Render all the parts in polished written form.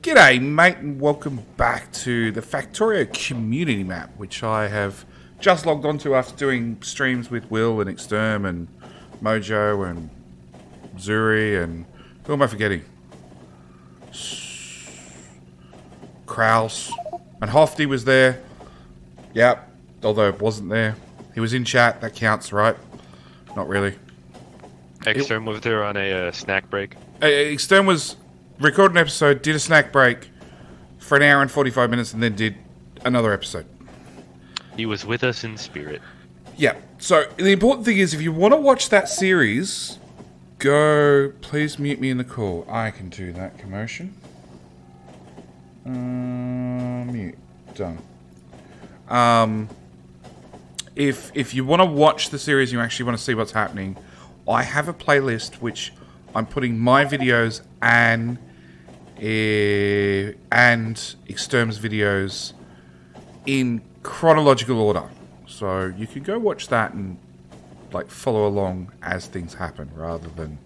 G'day, mate, and welcome back to the Factorio community map, which I have just logged onto after doing streams with Will and Exterm and Mojo and Zuri and... who am I forgetting? Kraus. And Hofty was there. Yep, although it wasn't there. He was in chat, that counts, right? Not really. Exterm was there on a snack break. Exterm was... recorded an episode, did a snack break for an hour and 45 minutes, and then did another episode. He was with us in spirit. Yeah, so the important thing is, if you want to watch that series, go, please mute me in the call. I can do that, commotion. Mute. Done. If you want to watch the series and you actually want to see what's happening, I have a playlist which I'm putting my videos and Exterm's videos in chronological order, so you can go watch that and like follow along as things happen rather than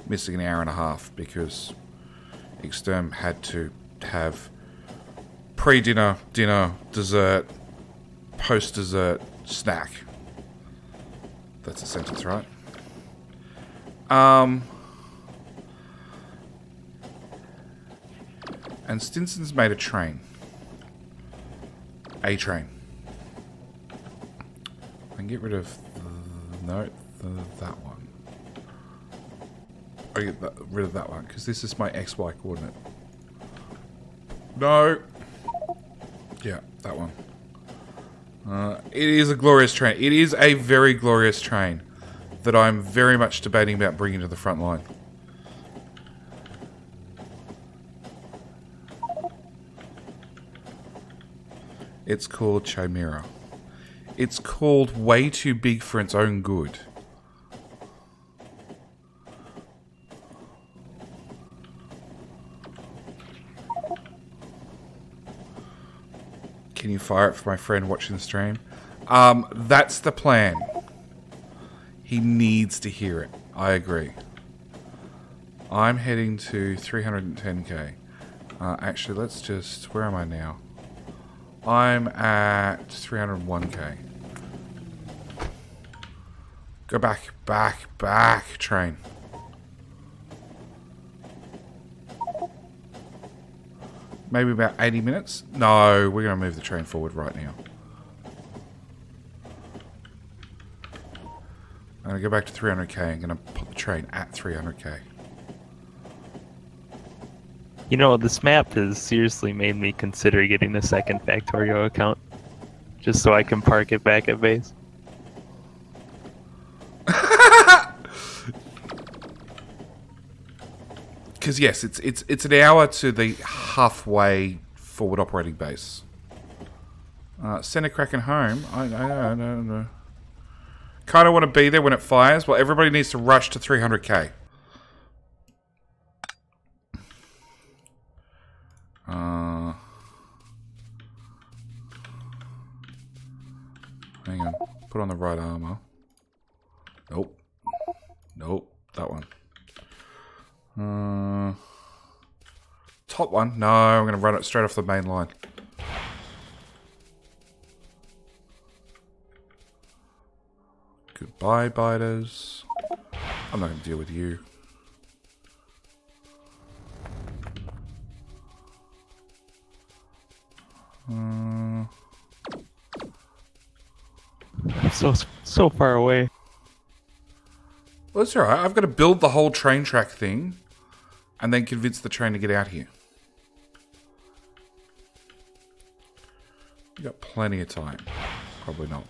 missing an hour and a half because Exterm had to have pre-dinner, dinner, dessert, post-dessert, snack. That's a sentence, right? And Stinson's made a train. A train. I can get rid of that one. I get rid of that one because this is my XY coordinate. No. Yeah, that one. It is a glorious train. It is a very glorious train that I'm very much debating about bringing to the front line. It's called Chimera. It's called way too big for its own good. Can you fire it for my friend watching the stream? That's the plan. He needs to hear it. I agree. I'm heading to 310k. Actually, let's just... where am I now? I'm at 301k. Go back, train. Maybe about 80 minutes? No, we're going to move the train forward right now. I'm going to go back to 300k. I'm going to put the train at 300k. You know, this map has seriously made me consider getting a second Factorio account. Just so I can park it back at base. Because yes, it's an hour to the halfway forward operating base. Send a Kraken home. I know. Kind of want to be there when it fires. Well, everybody needs to rush to 300k. Hang on. Put on the right armor. Nope. Nope. That one. Top one? No, I'm going to run it straight off the main line. Goodbye, biters. I'm not going to deal with you. So far away. Well, that's alright. I've got to build the whole train track thing and then convince the train to get out here. You got plenty of time. Probably not.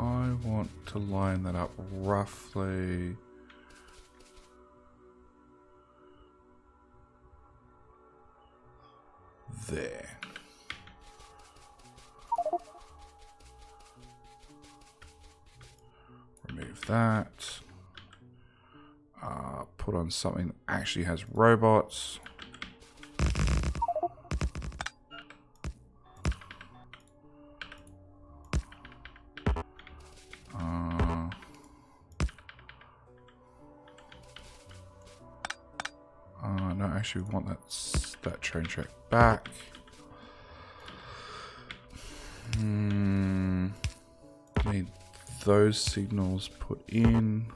I want to line that up roughly... there. Remove that. Put on something that actually has robots. actually want that train track back. Need those signals put in.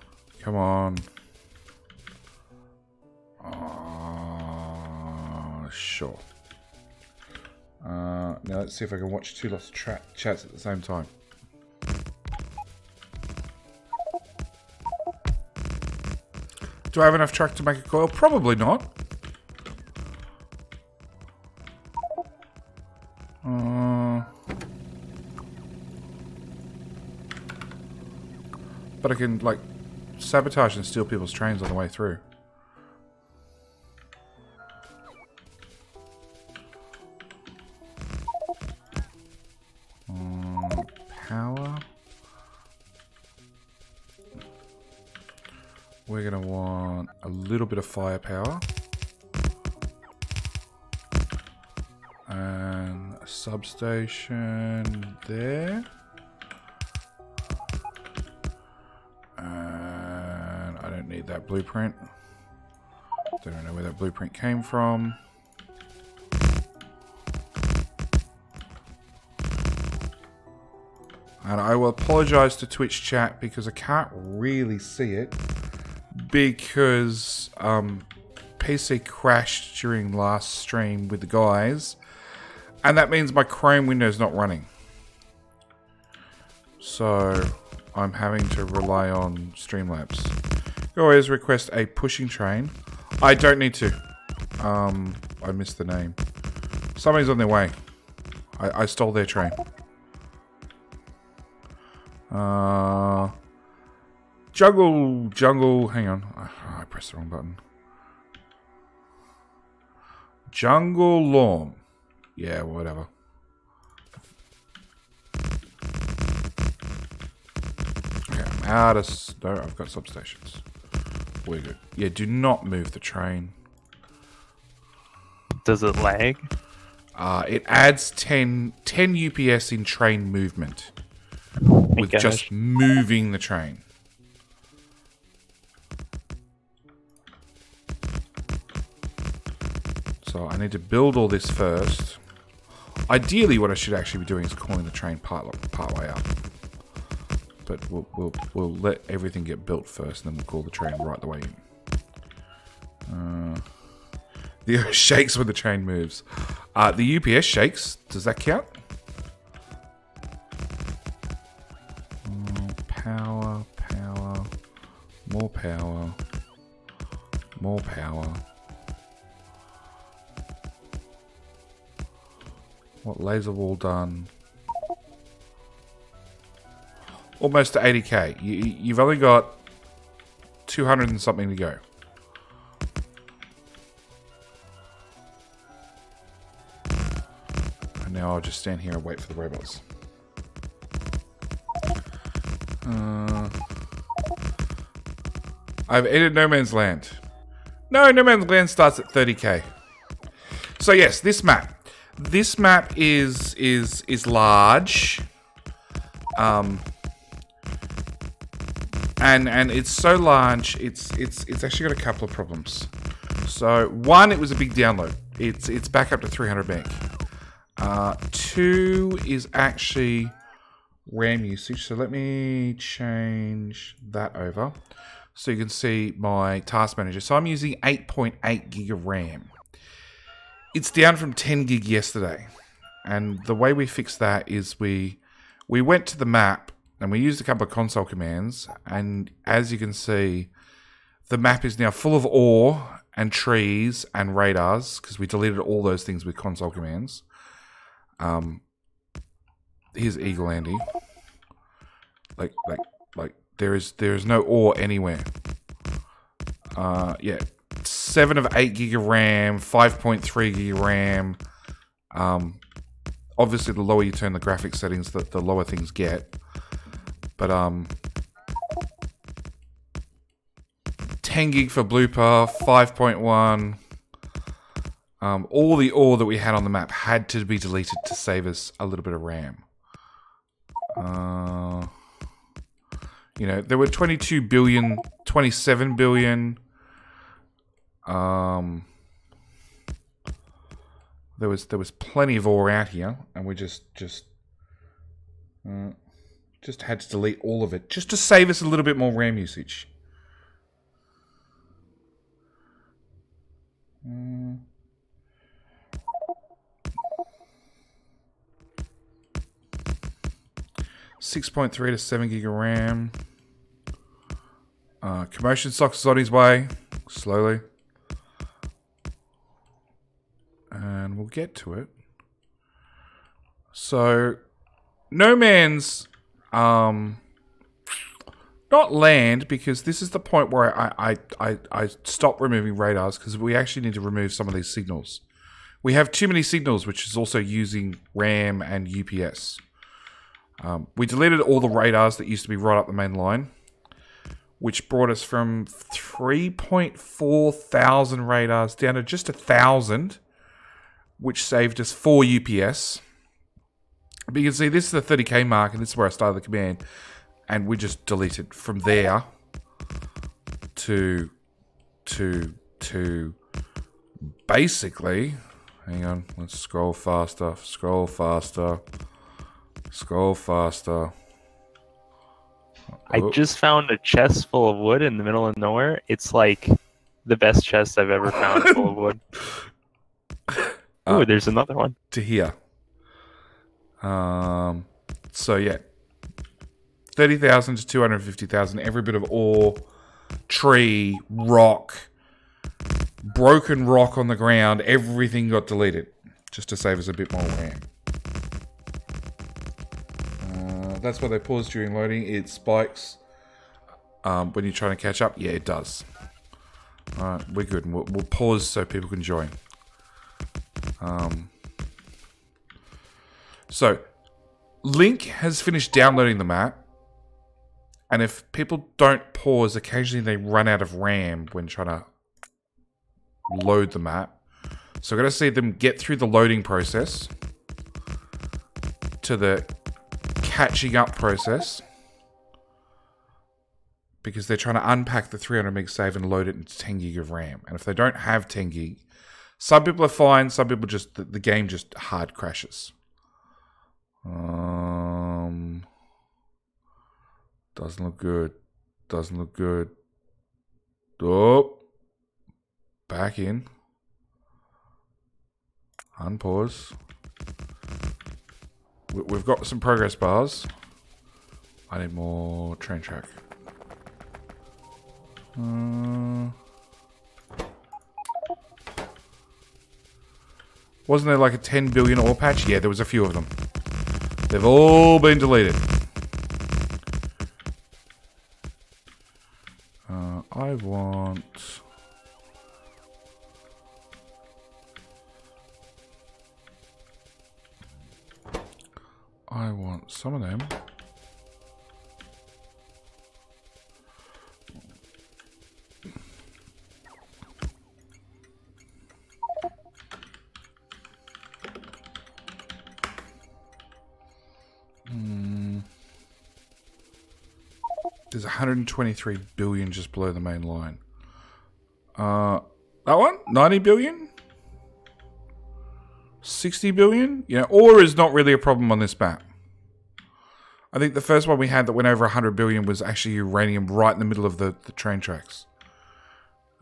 Come on. Sure. Now let's see if I can watch two lots of chats at the same time. Do I have enough track to make a coil? Probably not. But I can, like, sabotage and steal people's trains on the way through. Power. We're going to want a little bit of firepower. And a substation there. And I don't need that blueprint. Don't know where that blueprint came from. And I will apologize to Twitch chat because I can't really see it. Because PC crashed during last stream with the guys. And that means my Chrome window is not running. So I'm having to rely on Streamlabs. You always request a pushing train. I don't need to. I missed the name. Somebody's on their way. I stole their train. Jungle, hang on. Oh, I pressed the wrong button. Jungle Lawn. Yeah, whatever. Okay, I'm out of... No, I've got substations. We're good. Yeah, do not move the train. Does it lag? It adds 10 UPS in train movement. With just moving the train. So I need to build all this first. Ideally, what I should actually be doing is calling the train part way up. But we'll let everything get built first, and then we'll call the train right the way in. The earth shakes when the train moves. The UPS shakes. Does that count? Power. More power. More power. What laser wall done? Almost to 80k. You've only got 200 and something to go. And now I'll just stand here and wait for the robots. I've edited No Man's Land. No, No Man's Land starts at 30k. So yes, this map. This map is large. And it's so large, it's actually got a couple of problems. So one, it was a big download. It's back up to 300 meg. Two is actually RAM usage. So let me change that over so you can see my task manager. So I'm using 8.8 gig of RAM. It's down from 10 gig yesterday. And the way we fixed that is we went to the map and we used a couple of console commands. And as you can see, the map is now full of ore and trees and radars because we deleted all those things with console commands. Here's Eagle Andy. Like there is no ore anywhere. Yeah. 7 of 8 gig of RAM, 5.3 gig of RAM. Obviously, the lower you turn the graphics settings, the lower things get. But 10 gig for blooper, 5.1. All the ore that we had on the map had to be deleted to save us a little bit of RAM. You know, there were 22 billion, 27 billion. There was plenty of ore out here, and we just had to delete all of it just to save us a little bit more RAM usage. 6.3 to 7 gig of RAM. Commotion Socks is on his way, slowly. And we'll get to it. So, No Man's not land, because this is the point where I stop removing radars, because we actually need to remove some of these signals. We have too many signals, which is also using RAM and UPS. We deleted all the radars that used to be right up the main line, which brought us from 3.4 thousand radars down to just 1,000, which saved us 4 UPS. But you can see this is the 30k mark, and this is where I started the command, and we just deleted from there to basically, hang on, let's scroll faster. I just found a chest full of wood in the middle of nowhere. It's like the best chest I've ever found full of wood. Oh, there's another one. To here. So yeah. 30,000 to 250,000. Every bit of ore, tree, rock, broken rock on the ground, everything got deleted. Just to save us a bit more RAM. That's why they pause during loading. It spikes when you're trying to catch up. Yeah, it does. Alright, we're good. We'll pause so people can join. So, Link has finished downloading the map. And if people don't pause, occasionally they run out of RAM when trying to load the map. So, I'm going to see them get through the loading process to the catching up process, because they're trying to unpack the 300 meg save and load it into 10 gig of RAM. And if they don't have 10 gig, some people are fine, some people just, the game just hard crashes. Doesn't look good. Doesn't look good. Oh, back in. Unpause. We've got some progress bars. I need more train track. Wasn't there like a 10 billion ore patch? Yeah, there was a few of them. They've all been deleted. I want some of them. There's 123 billion just below the main line. That one? 90 billion? 60 billion? You know, ore is not really a problem on this map. I think the first one we had that went over 100 billion was actually uranium right in the middle of the train tracks.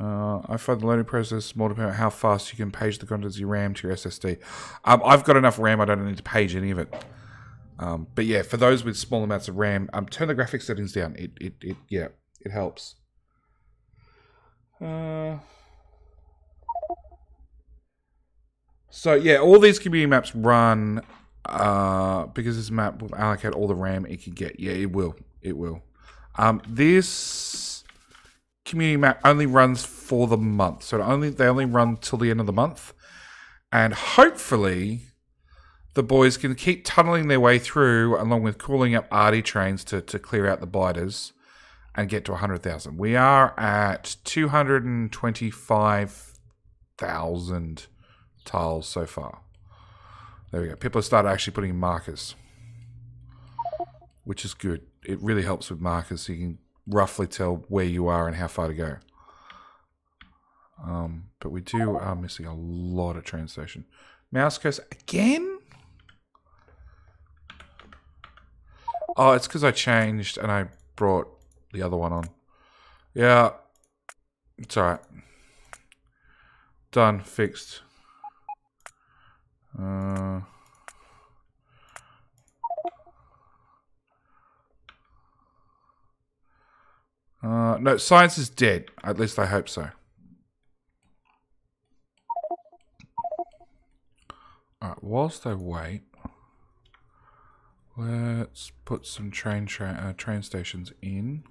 I find the loading process more dependent on how fast you can page the contents of your RAM to your SSD. I've got enough RAM, I don't need to page any of it. But yeah, for those with small amounts of RAM, turn the graphics settings down. It helps. So yeah, all these community maps run because this map will allocate all the RAM it can get. Yeah, it will. It will. This community map only runs for the month, so they only run till the end of the month, and hopefully the boys can keep tunneling their way through, along with calling up RD trains to clear out the biters and get to 100,000. We are at 225,000 tiles so far. There we go. People have started actually putting in markers, which is good. It really helps with markers, so you can roughly tell where you are and how far to go. But we are missing a lot of train station. Mouse cursor again? Oh, it's because I changed and I brought the other one on. Yeah. It's alright. Done. Fixed. No, science is dead. At least I hope so. Alright, whilst I wait, let's put some train stations in.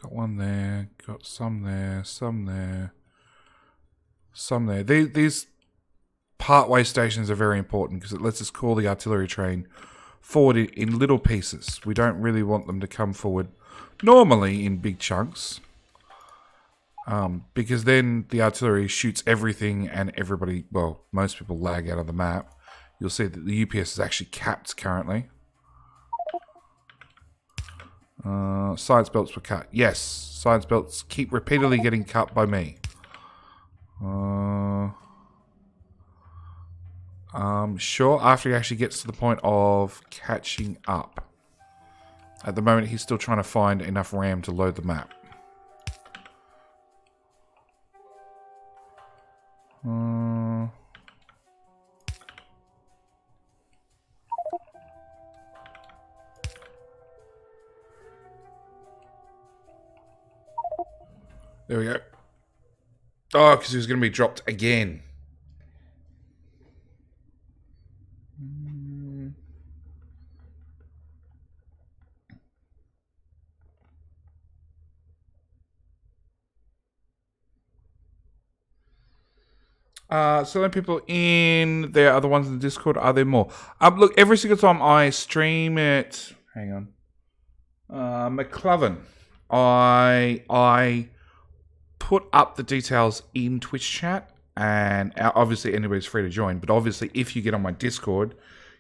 Got one there, got some there, some there, some there. These partway stations are very important because it lets us call the artillery train forward in little pieces. We don't really want them to come forward normally in big chunks. Because then the artillery shoots everything and everybody, well, most people lag out of the map. You'll see that the UPS is actually capped currently. Science belts were cut. Yes, science belts keep repeatedly getting cut by me. Sure, after he actually gets to the point of catching up. At the moment, he's still trying to find enough RAM to load the map. There we go. Oh, because he was going to be dropped again. So many people in there are the ones in the Discord. Are there more? Look, every single time I stream it, hang on, McCloven, I put up the details in Twitch chat, and obviously anybody's free to join. But obviously, if you get on my Discord,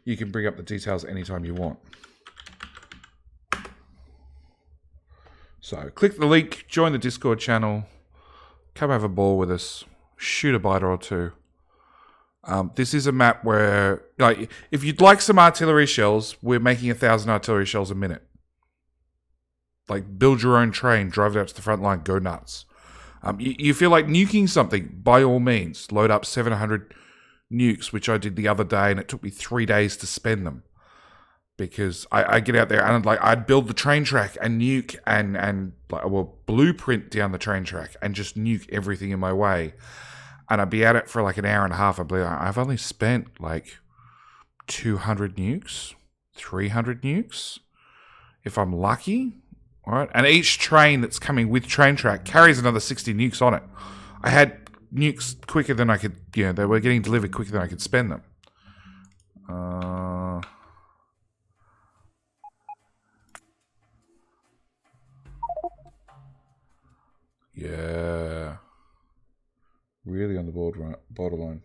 you can bring up the details anytime you want. So click the link, join the Discord channel, come have a ball with us. Shoot a biter or two. This is a map where, like, if you'd like some artillery shells, we're making 1,000 artillery shells a minute. Like, build your own train, drive it out to the front line, go nuts. You feel like nuking something, by all means. Load up 700 nukes, which I did the other day, and it took me 3 days to spend them. Because I get out there and I'd build the train track and nuke and blueprint down the train track and just nuke everything in my way. And I'd be at it for like an hour and a half. I'd be like, I've only spent like 200 nukes, 300 nukes, if I'm lucky. All right, and each train that's coming with train track carries another 60 nukes on it. I had nukes quicker than I could, they were getting delivered quicker than I could spend them. Yeah. Really on the borderline.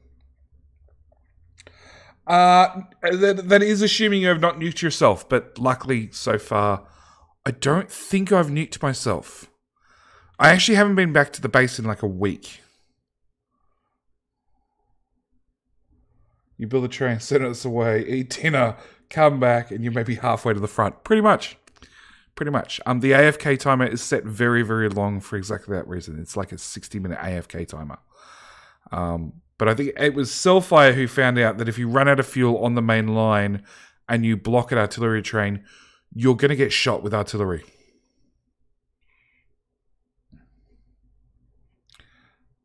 That is assuming you have not nuked yourself, but luckily so far, I don't think I've nuked myself. I actually haven't been back to the base in like a week. You build a train, send us away, eat dinner, come back, and you may be halfway to the front. Pretty much. Pretty much. The AFK timer is set very, very long for exactly that reason. It's like a 60-minute AFK timer. But I think it was Cellfire who found out that if you run out of fuel on the main line and you block an artillery train, you're going to get shot with artillery.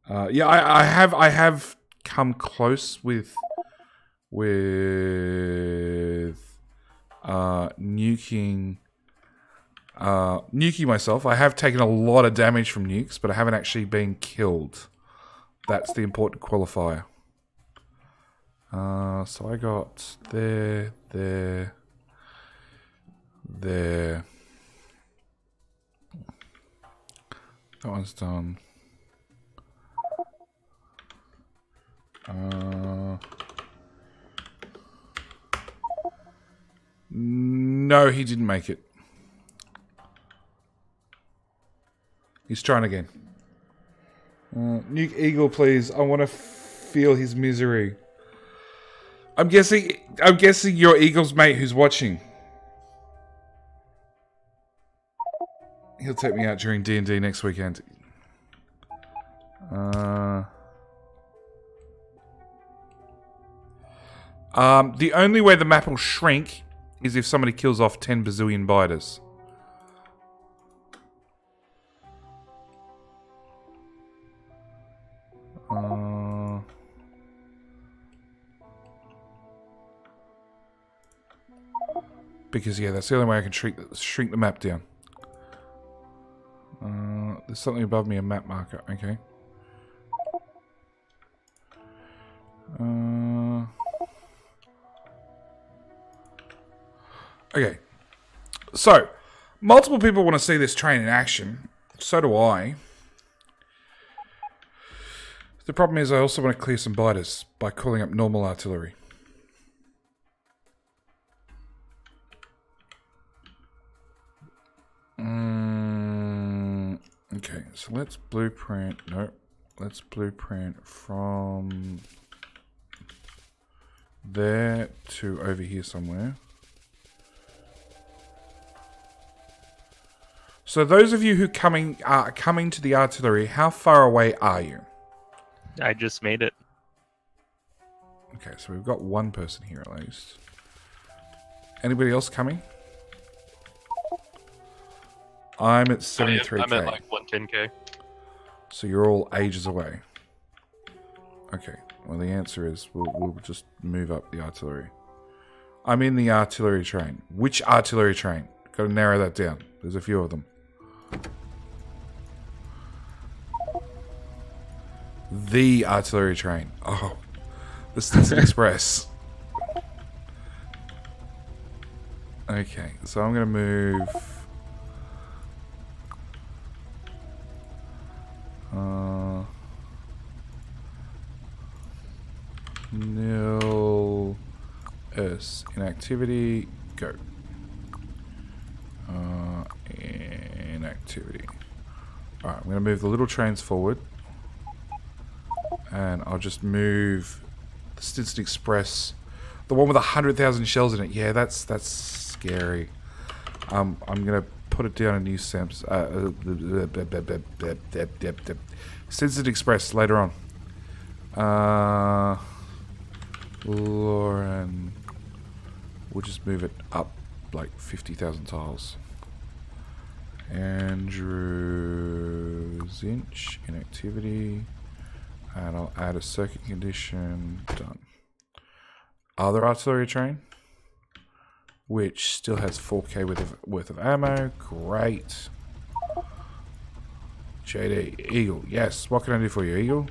Yeah, I have come close with nuking myself. I have taken a lot of damage from nukes, but I haven't actually been killed. That's the important qualifier. So I got there. That one's done. No, he didn't make it. He's trying again. Nuke Eagle, please. I want to feel his misery. I'm guessing your Eagle's mate who's watching. He'll take me out during D&D next weekend. The only way the map will shrink is if somebody kills off 10 bazillion biters. Because, yeah, that's the only way I can shrink the map down. There's something above me, a map marker. Okay. Okay. So, multiple people want to see this train in action. So do I. The problem is I also want to clear some biters by calling up normal artillery. Okay, so let's blueprint. Nope. Let's blueprint from there to over here somewhere. So those of you who are coming to the artillery, how far away are you? I just made it. Okay, so we've got one person here at least. Anybody else coming? I'm at 73k. I'm at like 110k. So you're all ages away. Okay, well the answer is we'll just move up the artillery. I'm in the artillery train. Which artillery train? Got to narrow that down. There's a few of them. The artillery train. Oh, the Stinson Express. Okay, so I'm going to move... nil S inactivity, go. Inactivity. Alright, I'm going to move the little trains forward. And I'll just move the Stinson Express. The one with 100,000 shells in it. Yeah, that's scary. I'm going to put it down in new stamps. Stinson Express later on. Lauren. We'll just move it up like 50,000 tiles. Andrew Zinch, inactivity. And I'll add a circuit condition. Done. Other artillery train, which still has 4k worth of ammo. Great. JD, Eagle. Yes, what can I do for you, Eagle?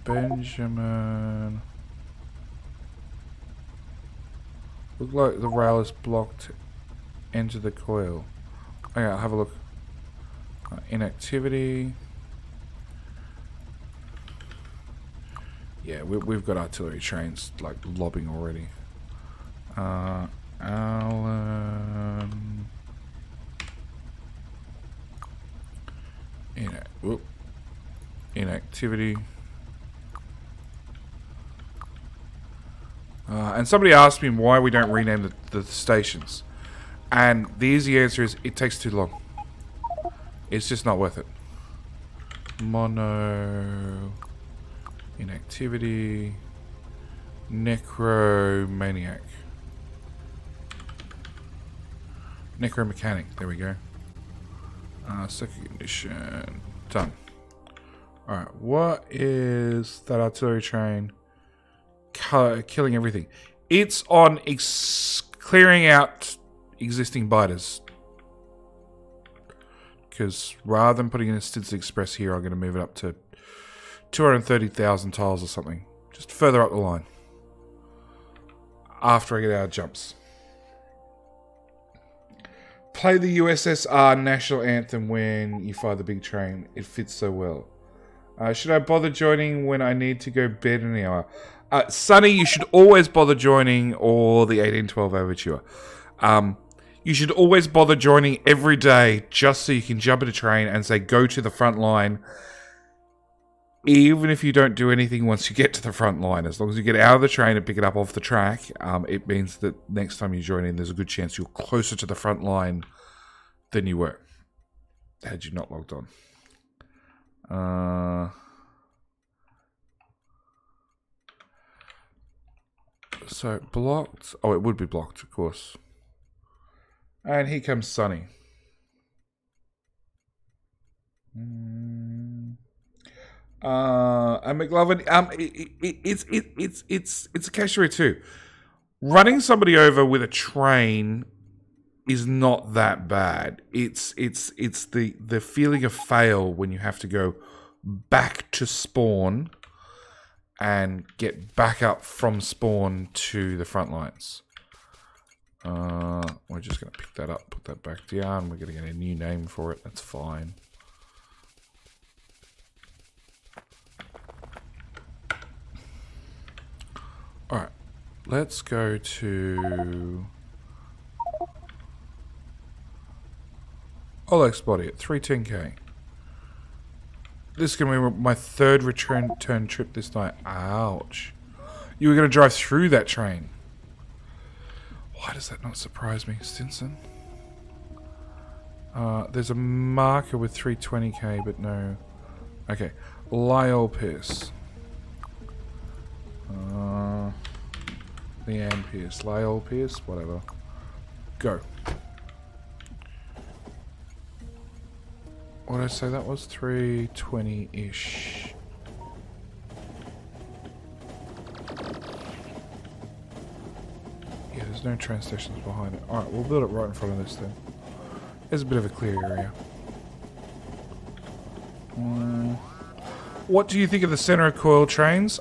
Benjamin. Look like the rail is blocked. Enter the coil. Okay, I'll have a look. Inactivity. Yeah, we've got artillery trains like lobbing already. Alan. Inactivity. And somebody asked me why we don't rename the stations. And the easy answer is it takes too long. It's just not worth it. Mono. Inactivity. Necromaniac. Necromechanic. There we go. Second condition. Done. Alright, what is that artillery train killing everything? It's on clearing out existing biters. Because rather than putting in a Stinson Express here, I'm going to move it up to 230,000 tiles or something. Just further up the line. After I get out of jumps. Play the USSR national anthem when you fire the big train. It fits so well. Should I bother joining when I need to go bed in an hour? Sonny, you should always bother joining or the 1812 Overture. You should always bother joining every day just so you can jump in a train and say, go to the front line. Even if you don't do anything once you get to the front line, as long as you get out of the train and pick it up off the track, it means that next time you join in, there's a good chance you're closer to the front line than you were had you not logged on. So, blocked. Oh, it would be blocked, of course. And here comes Sunny. And McLovin, it's a catch-22 too. Running somebody over with a train is not that bad. It's the feeling of fail when you have to go back to spawn and get back up from spawn to the front lines. We're just going to pick that up, put that back down. We're going to get a new name for it. That's fine. Alright, let's go to Oleg's body at 310k. This is going to be my third return trip this night. Ouch. You were going to drive through that train. Why does that not surprise me, Stinson? There's a marker with 320k, but no. Okay, Lyle Pierce. Leanne Pierce, Lyle Pierce, whatever. Go. What did I say that was? 320-ish. Yeah, there's no train stations behind it. Alright, we'll build it right in front of this then. There's a bit of a clear area. What do you think of the center of coil trains?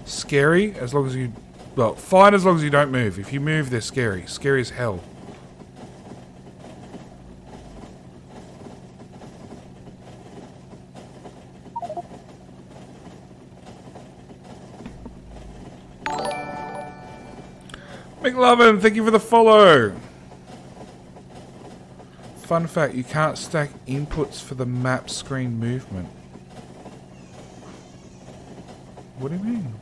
Scary, as long as you... Well, fine as long as you don't move. If you move, they're scary. Scary as hell. McLovin, thank you for the follow. Fun fact, you can't stack inputs for the map screen movement. What do you mean?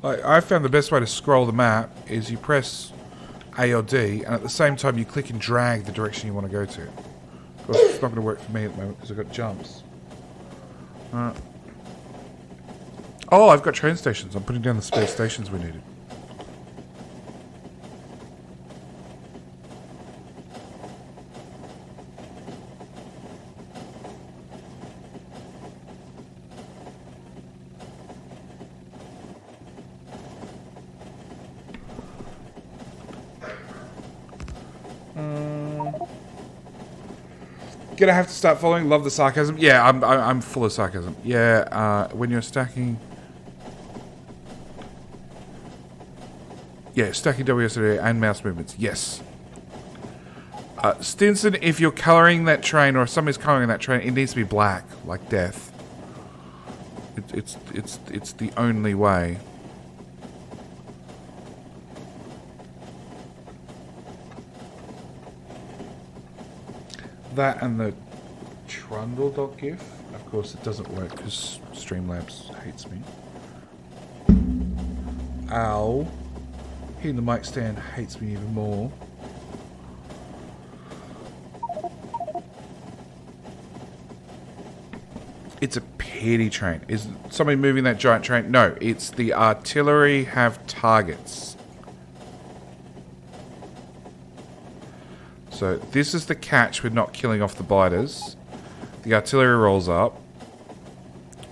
Like, I found the best way to scroll the map is you press A or D, and at the same time you click and drag the direction you want to go to. Of course, it's not going to work for me at the moment because I've got jumps. Oh, I've got train stations. I'm putting down the spare stations we needed. Gonna have to start following. Love the sarcasm. Yeah, I'm full of sarcasm. Yeah, when you're stacking. Yeah, stacking WSD and mouse movements. Yes. Stinson, if you're colouring that train, or if somebody's colouring that train, it needs to be black, like death. It's the only way. That and the Trundle gif. Of course, it doesn't work because Streamlabs hates me. Ow. Hitting the mic stand hates me even more. It's a pity train. Is somebody moving that giant train? No, it's the artillery have targets. So this is the catch with not killing off the biters. The artillery rolls up.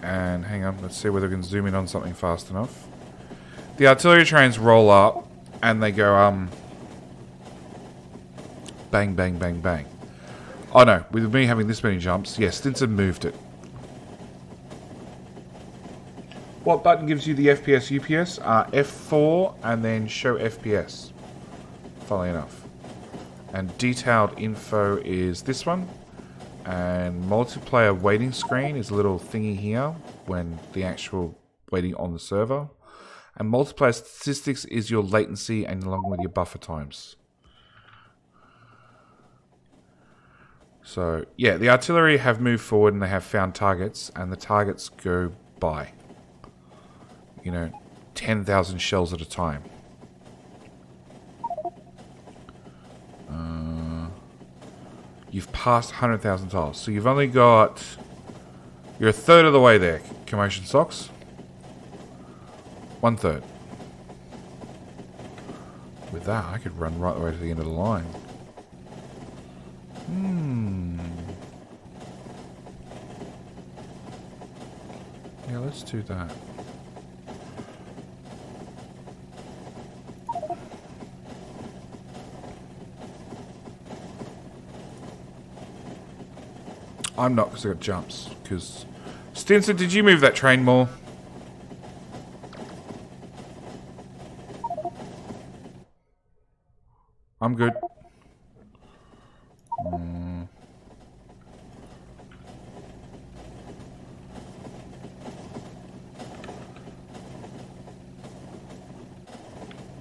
And hang on, let's see whether we can zoom in on something fast enough. The artillery trains roll up and they go bang, bang, bang, bang. Oh no, with me having this many jumps, yes, Stinson moved it. What button gives you the FPS UPS? F4 and then show FPS. Funnily enough. And detailed info is this one. And multiplayer waiting screen is a little thingy here when the actual waiting on the server. And multiplier statistics is your latency and along with your buffer times. So, yeah, the artillery have moved forward and they have found targets, and the targets go by. 10,000 shells at a time. You've passed 100,000 tiles, so you've only got... You're a third of the way there, Commotion Socks. 1/3. With that, I could run right the way to the end of the line. Yeah, let's do that. I'm not, because I got jumps. Because Stinson, did you move that train more? I'm good.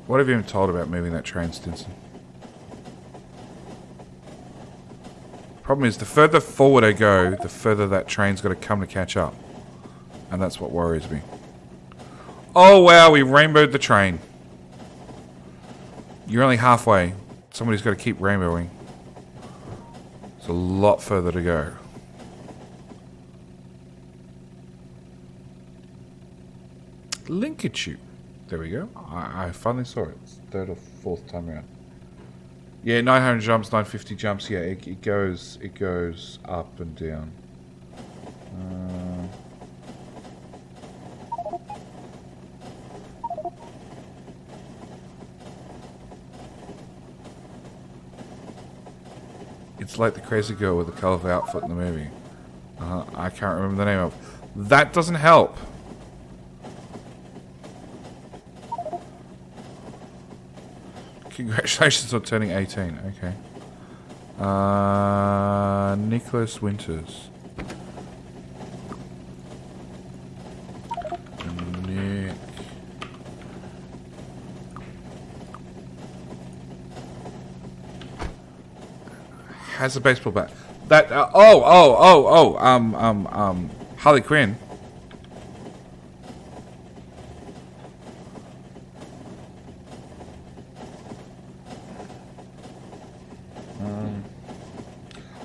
What have you been told about moving that train, Stinson? Problem is, the further forward I go, the further that train's got to come to catch up. And that's what worries me. Oh wow, we rainbowed the train. You're only halfway. Somebody's got to keep rainbowing. It's a lot further to go. Linkage. There we go. I finally saw it. It's third or fourth time around. Yeah, 900 jumps, 950 jumps. Yeah, it goes up and down. It's like the crazy girl with the colourful outfit in the movie. I can't remember the name of. That doesn't help. Congratulations on turning 18. Okay. Nicholas Winters. Nick. Has a baseball bat. That. Harley Quinn.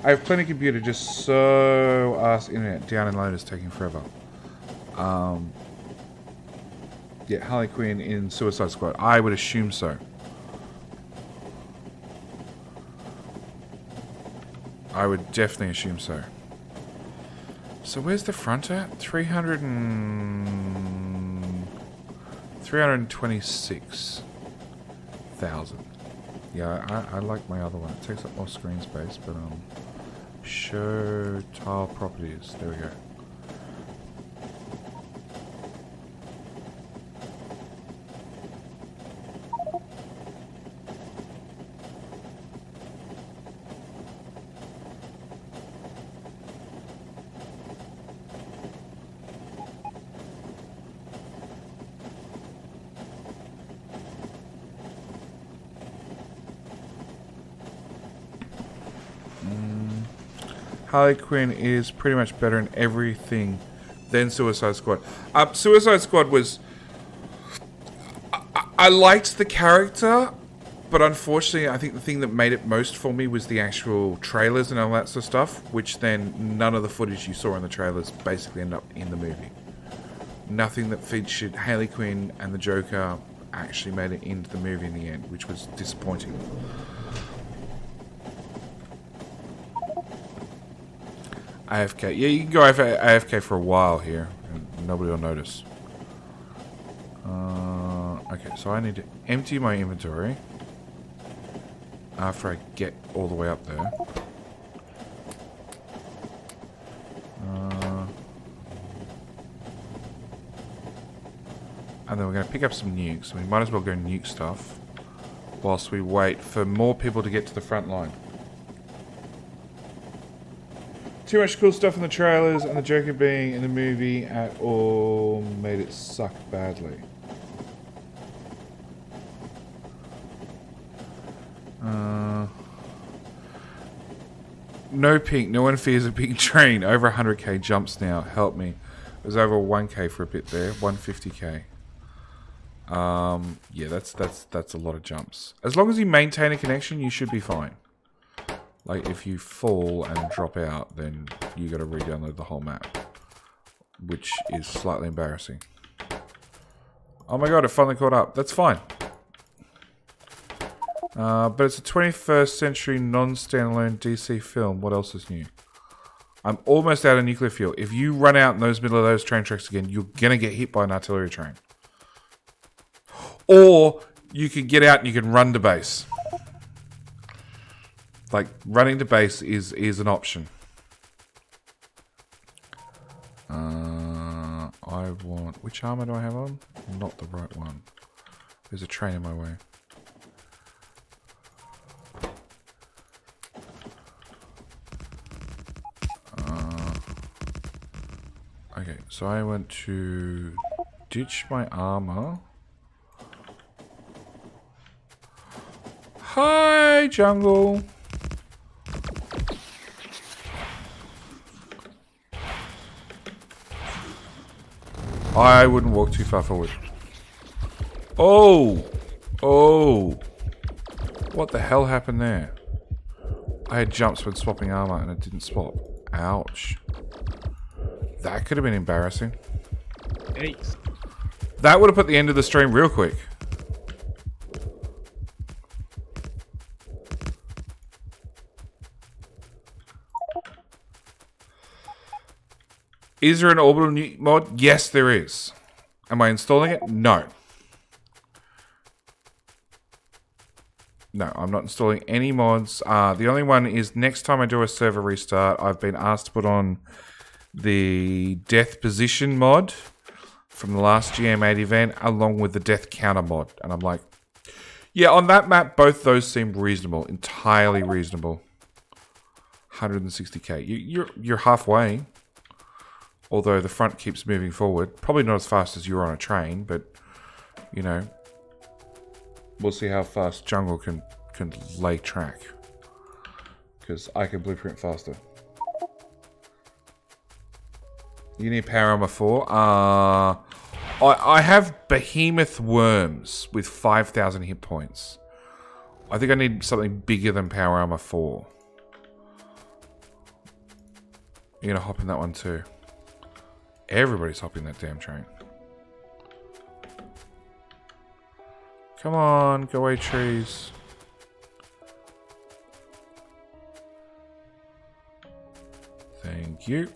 I have plenty of computer, just so ass internet down and load is taking forever. Yeah, Harley Quinn in Suicide Squad. I would assume so. I would definitely assume so. So where's the front at? 326,000. Yeah, I like my other one. It takes up more screen space, but show tile properties. There we go. Harley Quinn is pretty much better in everything than Suicide Squad. Suicide Squad was... I liked the character, but unfortunately I think the thing that made it most for me was the actual trailers and all that sort of stuff, which then none of the footage you saw in the trailers basically ended up in the movie. Nothing that featured Harley Quinn and the Joker actually made it into the movie in the end, which was disappointing. AFK. Yeah, you can go AFK for a while here, and nobody will notice. Okay, so I need to empty my inventory after I get all the way up there. And then we're going to pick up some nukes, so we might as well go nuke stuff whilst we wait for more people to get to the front line. Too much cool stuff in the trailers, and the Joker being in the movie at all made it suck badly. No pink. No one fears a pink train. Over 100k jumps now. Help me. It was over 1k for a bit there. 150k. Yeah, that's a lot of jumps. As long as you maintain a connection, you should be fine. Like, if you fall and drop out, then you got to re-download the whole map, which is slightly embarrassing. Oh my god, it finally caught up. That's fine. But it's a 21st century non-standalone DC film. What else is new? I'm almost out of nuclear fuel. If you run out in those middle of those train tracks again, you're going to get hit by an artillery train. Or you can get out and you can run to base. Like, running to base is an option. I want... Which armor do I have on? Not the right one. There's a train in my way. Okay, so I want to ditch my armor. Hi, jungle. I wouldn't walk too far forward. Oh! Oh! What the hell happened there? I had jumps when swapping armor and it didn't swap. Ouch. That could have been embarrassing. Yikes. That would have put the end of the stream real quick. Is there an orbital nuke mod? Yes, there is. Am I installing it? No. No, I'm not installing any mods. The only one is next time I do a server restart, I've been asked to put on the death position mod from the last GM8 event, along with the death counter mod. And I'm like, yeah, on that map, both those seem reasonable. Entirely reasonable. 160k. You're halfway. Although the front keeps moving forward. Probably not as fast as you're on a train, but, you know, we'll see how fast Jungle can lay track. Because I can blueprint faster. You need Power Armor 4? I have Behemoth Worms with 5,000 hit points. I think I need something bigger than Power Armor 4. You're gonna hop in that one too. Everybody's hopping that damn train. Come on, go away trees. Thank you.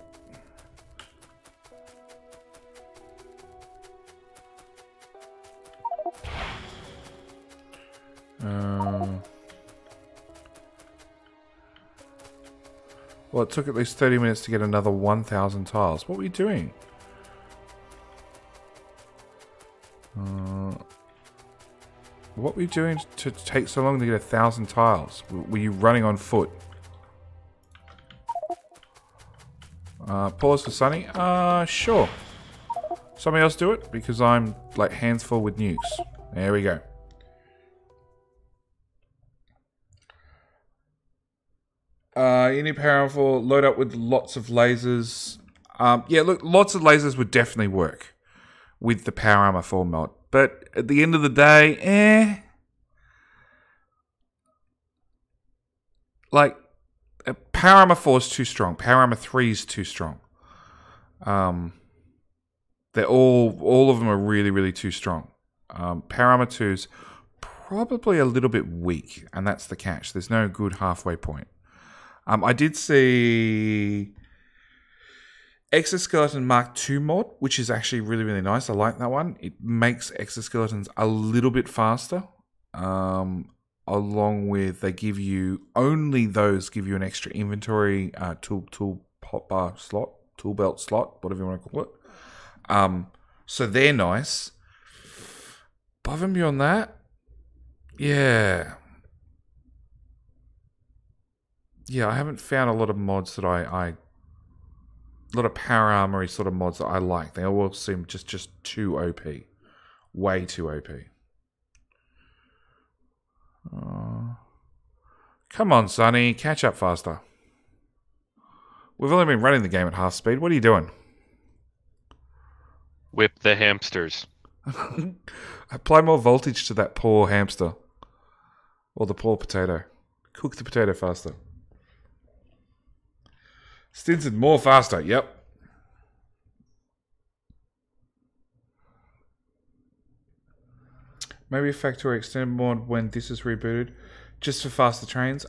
Well, it took at least 30 minutes to get another 1,000 tiles. What were you doing? What were you doing to take so long to get 1,000 tiles? Were you running on foot? Pause for Sunny? Sure. Somebody else do it? Because I'm, like, hands full with nukes. There we go. You need powerful, load up with lots of lasers. Yeah, look, lots of lasers would definitely work with the Power Armor 4 mod. But at the end of the day, like, Power Armor 4 is too strong. Power Armor 3 is too strong. They're all of them are really, really too strong. Power Armor 2 is probably a little bit weak, and that's the catch. There's no good halfway point. I did see Exoskeleton Mark II mod, which is actually really, really nice. I like that one. It makes exoskeletons a little bit faster. Along with, they give you, only those give you an extra inventory tool hotbar slot, tool belt slot, whatever you want to call it. So they're nice. Above and beyond that, yeah. Yeah, I haven't found a lot of mods that a lot of power armory sort of mods that I like. They all seem just too OP. Way too OP. Come on, Sonny. Catch up faster. We've only been running the game at half speed. What are you doing? Whip the hamsters. Apply more voltage to that poor hamster. Or the poor potato. Cook the potato faster. Stinson, more faster. Yep. Maybe a Factorio extended mod when this is rebooted. Just for faster trains.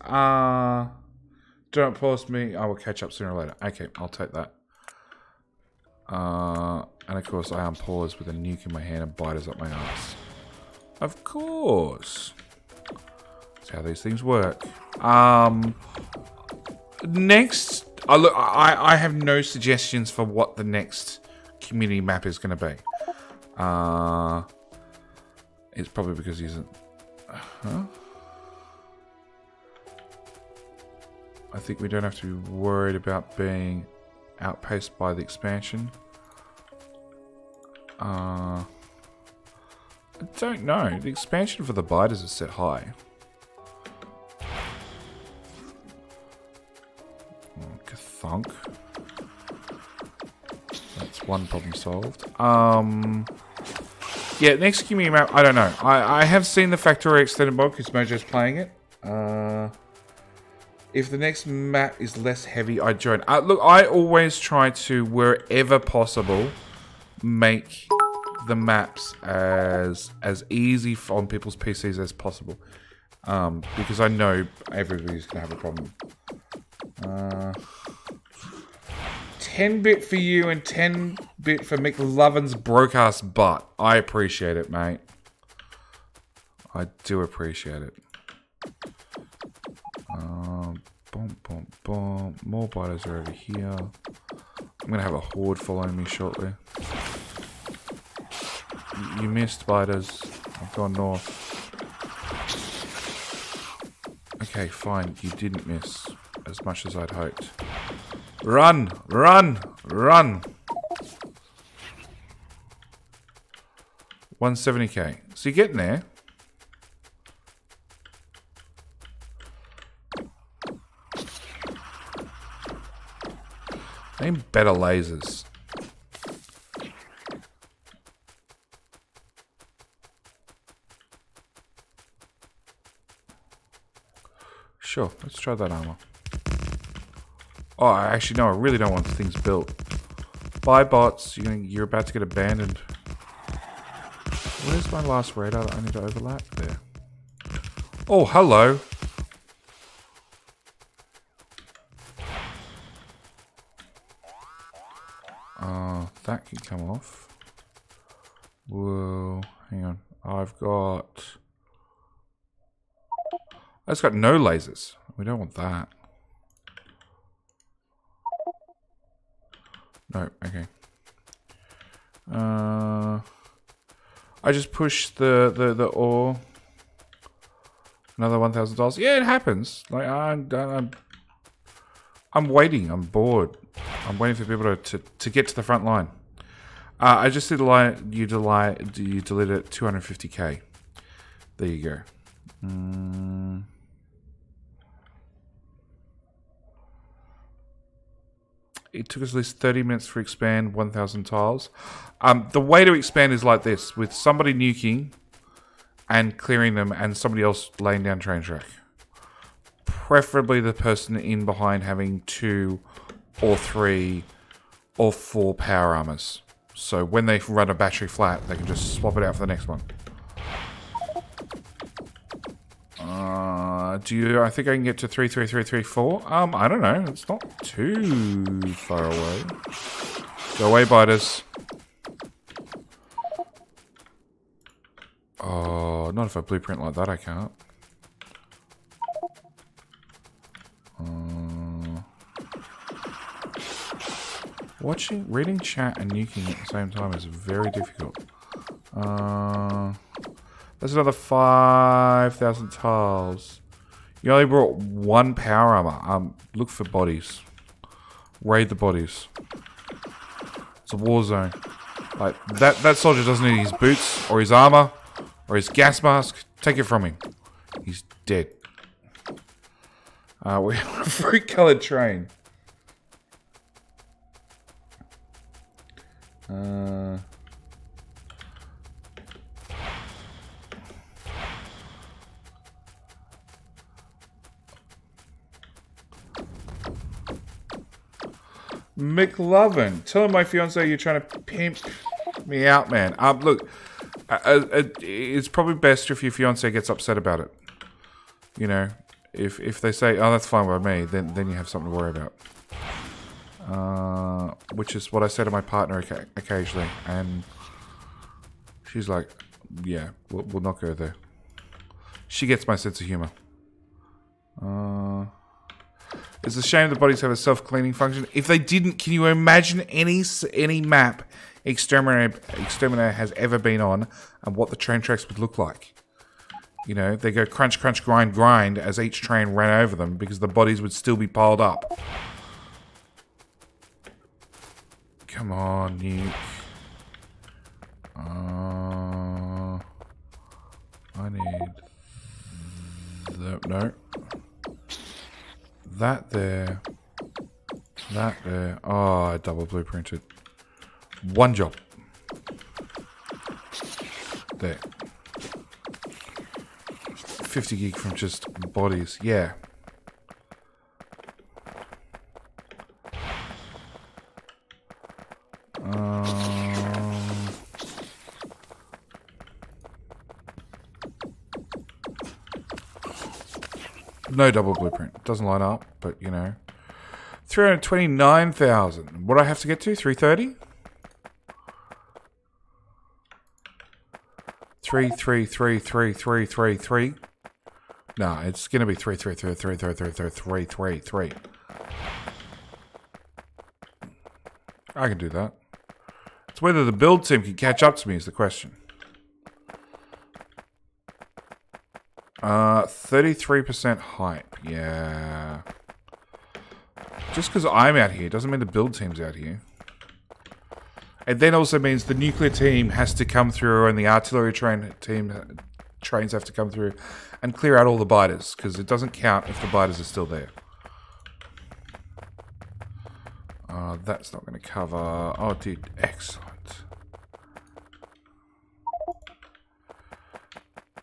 Don't pause me. I will catch up sooner or later. Okay, I'll take that. And of course I unpause with a nuke in my hand and biters up my ass. Of course. That's how these things work. Next, look, I have no suggestions for what the next community map is going to be. It's probably because he's a... Huh? I think we don't have to be worried about being outpaced by the expansion. I don't know. The expansion for the biters is set high. Kathunk. That's one problem solved. Yeah, next community map, I don't know. I have seen the Factorio extended mod because Mojo's playing it. If the next map is less heavy, I'd join. Look, I always try to, wherever possible, make the maps as easy on people's PCs as possible. Because I know everybody's going to have a problem. 10-bit for you and 10-bit for McLovin's broke-ass butt. I appreciate it, mate. I do appreciate it. Boom, boom, boom. More biters are over here. I'm going to have a horde following me shortly. You missed, biters. I've gone north. Okay, fine. You didn't miss as much as I'd hoped. Run! Run! Run! 170k. So you're getting there. Name better lasers. Sure, let's try that armor. Oh, actually, no, I really don't want things built. Bye, bots. You're about to get abandoned. Where's my last radar that I need to overlap? There. Oh, hello. That can come off. Whoa, hang on. I've got no lasers. We don't want that. No, okay. I just pushed the ore. Another $1,000. Yeah, it happens. Like I'm waiting. I'm bored. I'm waiting for people to get to the front line. I just did you deleted it 250k. There you go. It took us at least 30 minutes to expand 1,000 tiles. The way to expand is like this, with somebody nuking and clearing them and somebody else laying down train track. Preferably the person in behind having 2 or 3 or 4 power armors. So when they run a battery flat, they can just swap it out for the next one. I think I can get to 33334? I don't know. It's not too far away. Go away, biters. Oh, not if I blueprint like that, I can't. Reading chat and nuking at the same time is very difficult. That's another 5,000 tiles. You only brought 1 power armor. Look for bodies. Raid the bodies. It's a war zone. Like that soldier doesn't need his boots or his armor or his gas mask. Take it from him. He's dead. We have a fruit-colored train. McLovin, telling my fiance you're trying to pimp me out, man. Look, it's probably best if your fiance gets upset about it. You know, if they say, "Oh, that's fine with me," then you have something to worry about. Which is what I say to my partner occasionally, and she's like, "Yeah, we'll not go there." She gets my sense of humor. It's a shame the bodies have a self-cleaning function. If they didn't, can you imagine any map Exterminator has ever been on and what the train tracks would look like? You know, they go crunch, crunch, grind, grind as each train ran over them because the bodies would still be piled up. Come on, Nuke. I need... No. That there. That there. Oh, I double blueprinted. One job. There. 50 gig from just bodies. Yeah. No double blueprint. Doesn't line up, but you know. 329,000. What do I have to get to? 330? 3333333. No, it's gonna be 333333333. I can do that. It's whether the build team can catch up to me is the question. 33% hype. Yeah. Just because I'm out here doesn't mean the build team's out here. It then also means the nuclear team has to come through and the artillery trains have to come through and clear out all the biters, because it doesn't count if the biters are still there. That's not going to cover... Oh, dude, excellent.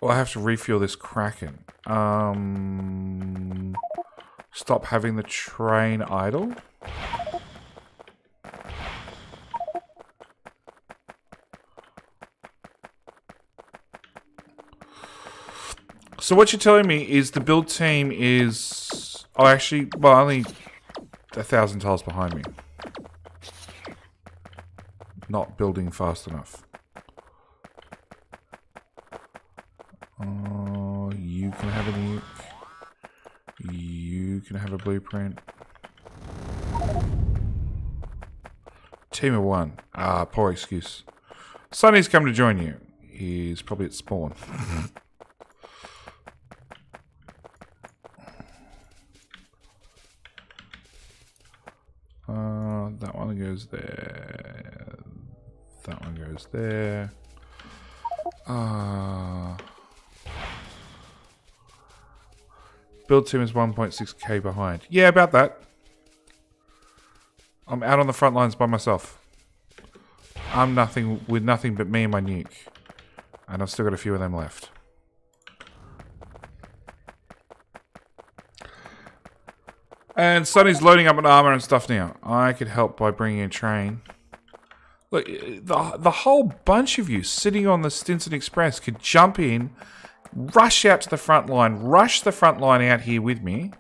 Well, I have to refuel this Kraken. Stop having the train idle. So what you're telling me is the build team is... Oh, actually, well, only 1,000 tiles behind me. Not building fast enough. You can have a nuke. You can have a blueprint. Team of one. Ah, poor excuse. Sonny's come to join you. He's probably at spawn. That one goes there. That one goes there. Build team is 1.6k behind. Yeah, about that. I'm out on the front lines by myself. I'm nothing with nothing but me and my nuke. And I've still got a few of them left. And Sonny's loading up an armor and stuff now. I could help by bringing a train. Look, the whole bunch of you sitting on the Stinson Express could jump in, rush out to the front line, rush the front line out here with me,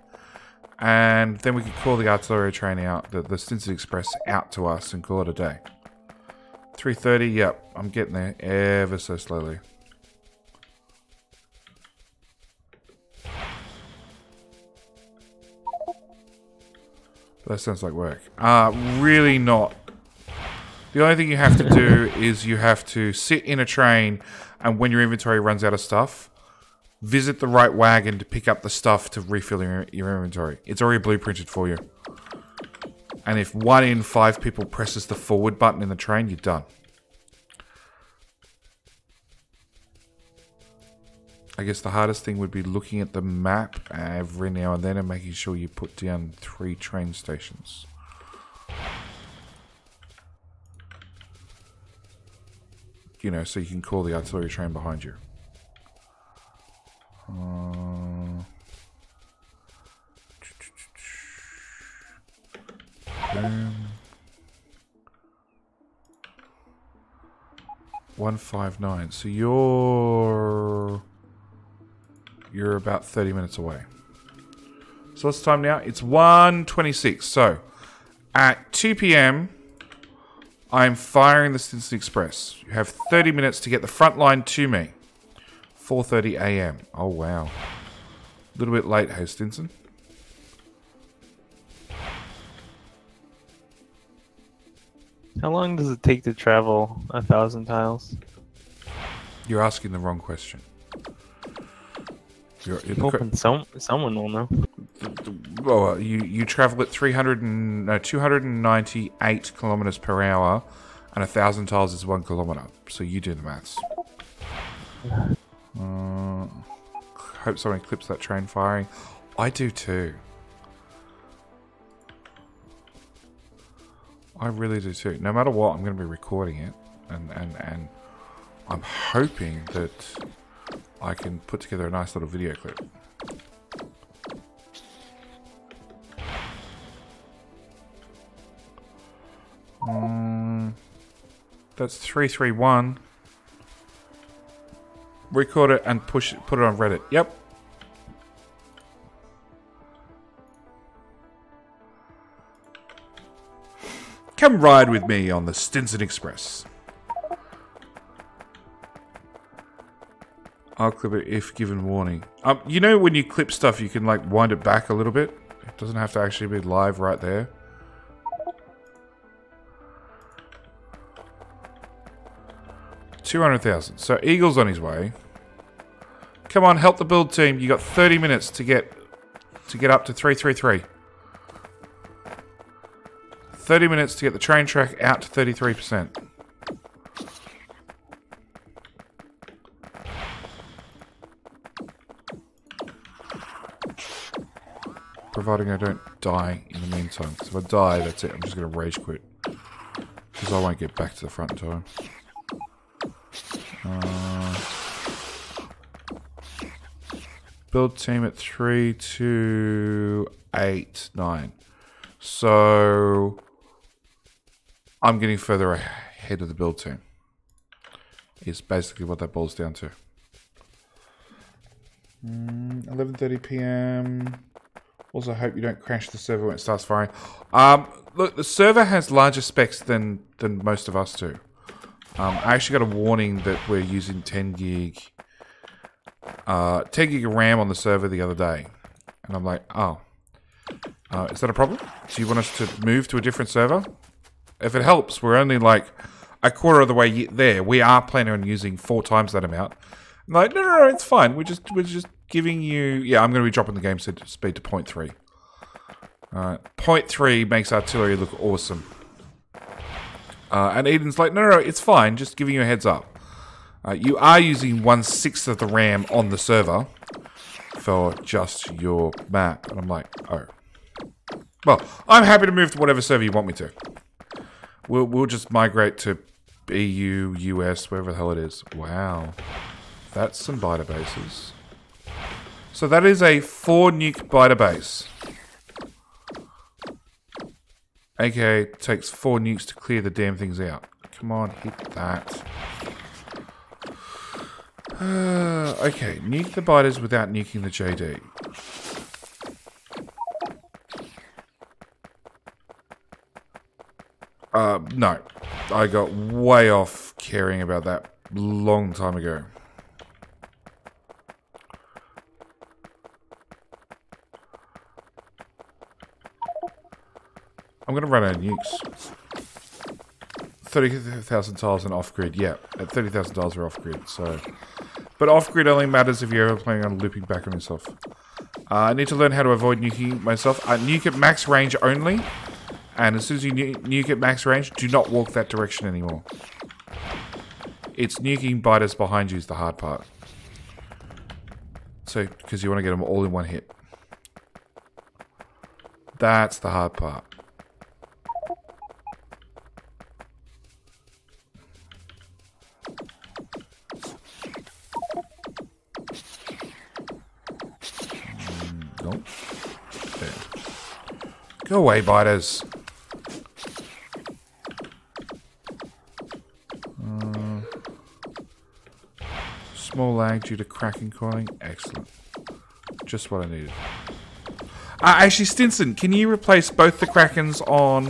and then we could call the artillery train out, the Stinson Express out to us and call it a day. 330, yep, I'm getting there ever so slowly. That sounds like work. Really not. The only thing you have to do is you have to sit in a train, and when your inventory runs out of stuff, visit the right wagon to pick up the stuff to refill your inventory. It's already blueprinted for you. And if 1 in 5 people presses the forward button in the train, you're done. I guess the hardest thing would be looking at the map every now and then and making sure you put down 3 train stations. you know, so you can call the artillery train behind you. 159. So you're about 30 minutes away. So what's the time now? It's 1:26. So at 2 p.m. I'm firing the Stinson Express. You have 30 minutes to get the front line to me. 4:30 a.m. Oh wow. A little bit late, hey Stinson. How long does it take to travel 1,000 tiles? You're asking the wrong question. You're Hoping someone will know. Well, you travel at 298 kilometers per hour, and 1,000 tiles is 1 kilometer. So you do the maths. Hope someone clips that train firing. I do too. I really do too. No matter what, I'm going to be recording it, and I'm hoping that I can put together a nice little video clip. That's 331. Record it and put it on Reddit. Yep. Come ride with me on the Stinson Express. I'll clip it if given warning. You know when you clip stuff, you can like wind it back a little bit. It doesn't have to actually be live right there. $200,000. So Eagle's on his way. Come on, help the build team. You got 30 minutes to get up to 333. 30 minutes to get the train track out to 33%. Providing I don't die in the meantime. Because if I die, that's it. I'm just going to rage quit. Because I won't get back to the front in time. Build team at 3289. So I'm getting further ahead of the build team. Is basically what that boils down to. 11:30 p.m. Also, hope you don't crash the server when it starts firing. Look, the server has larger specs than most of us do. I actually got a warning that we're using 10 gig of RAM on the server the other day. And I'm like, oh. Is that a problem? Do you want us to move to a different server? If it helps, we're only like a quarter of the way there. We are planning on using 4 times that amount. I'm like, no, it's fine. We're just giving you... Yeah, I'm going to be dropping the game speed to 0.3. 0.3 makes artillery look awesome. And Eden's like, no, it's fine. Just giving you a heads up. You are using 1/6 of the RAM on the server for just your map. And I'm like, oh. Well, I'm happy to move to whatever server you want me to. We'll just migrate to EU, US, wherever the hell it is. Wow. That's some biter bases. So that is a 4-nuke biter base. AKA takes 4 nukes to clear the damn things out. Come on, hit that. Okay, nuke the biters without nuking the JD. No. I got way off caring about that long time ago. I'm going to run out of nukes. 30,000 tiles and off-grid. Yeah, at 30,000 tiles we're off-grid. So, but off-grid only matters if you're ever planning on looping back on yourself. I need to learn how to avoid nuking myself. Nuke at max range only. And as soon as you nuke at max range, do not walk that direction anymore. It's nuking biters behind you is the hard part. So, because you want to get them all in one hit. That's the hard part. Go away, biters. Small lag due to cracking coiling. Excellent. Just what I needed. Actually, Stinson, can you replace both the Krakens on...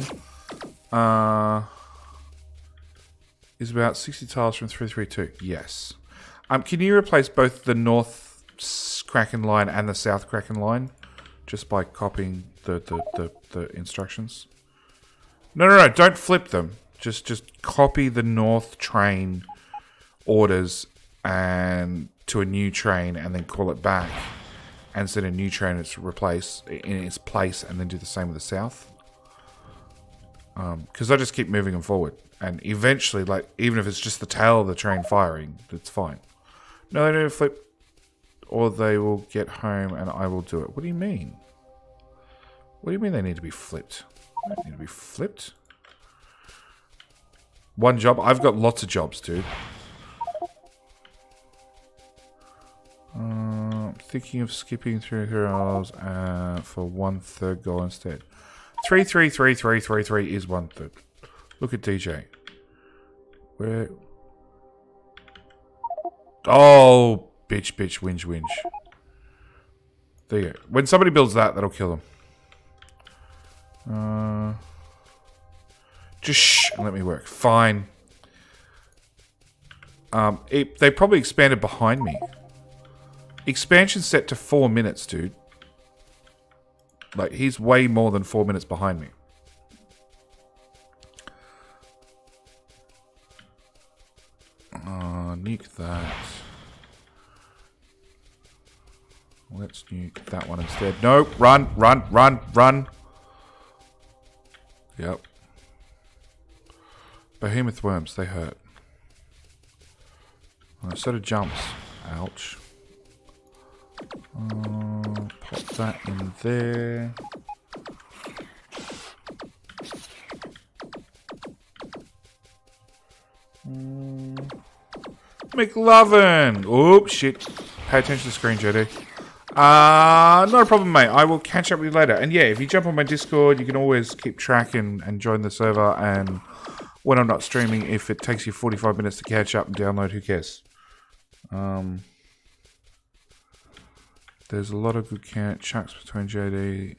is about 60 tiles from 332. Yes. Can you replace both the North Kraken line and the South Kraken line? Just by copying the instructions? No. Don't flip them. Just copy the North train orders and to a new train and then call it back. And set a new train in its place and then do the same with the South. Because I just keep moving them forward. And eventually, like, even if it's just the tail of the train firing, it's fine. No, they need to flip. Or they will get home and I will do it. What do you mean? What do you mean they need to be flipped? They don't need to be flipped. One job? I've got lots of jobs, dude. Thinking of skipping through heroes for 1/3 goal instead. 3-3-3-3-3-3 is 1/3. Look at DJ. Where? Oh, bitch, whinge. There you go. When somebody builds that, that'll kill them. Just shh and let me work. Fine. They probably expanded behind me. Expansion set to 4 minutes, dude. Like, he's way more than 4 minutes behind me. Nuke that. Let's nuke that one instead. No, run. Yep. Behemoth worms, they hurt. So do jumps. Ouch. Pop that in there. McLovin! Oops, shit. Pay attention to the screen, JD. Not a problem, mate. I will catch up with you later. And yeah, if you jump on my Discord, you can always keep track and join the server. And when I'm not streaming, if it takes you 45 minutes to catch up and download, who cares? There's a lot of good chunks between JD.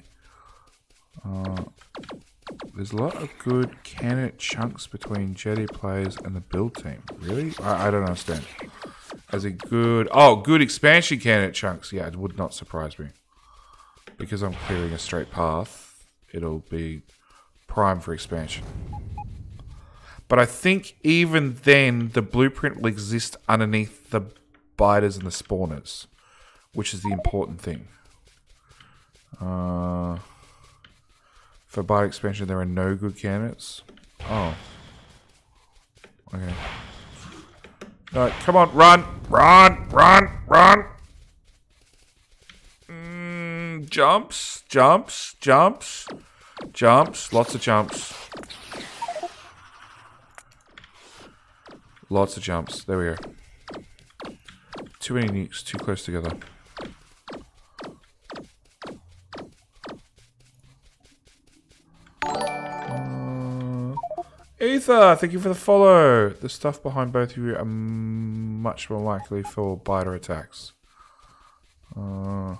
There's a lot of good candidate chunks between JD players and the build team. Really? I don't understand. As a good... Oh, good expansion candidate chunks. Yeah, it would not surprise me. Because I'm clearing a straight path, it'll be prime for expansion. But I think even then, the blueprint will exist underneath the biters and the spawners. Which is the important thing. For bite expansion, there are no good candidates. Oh. Okay. No, come on, run! Jumps. Lots of jumps. Lots of jumps. There we go. Too many nukes, too close together. Ether, thank you for the follow. The stuff behind both of you are much more likely for biter attacks. Oh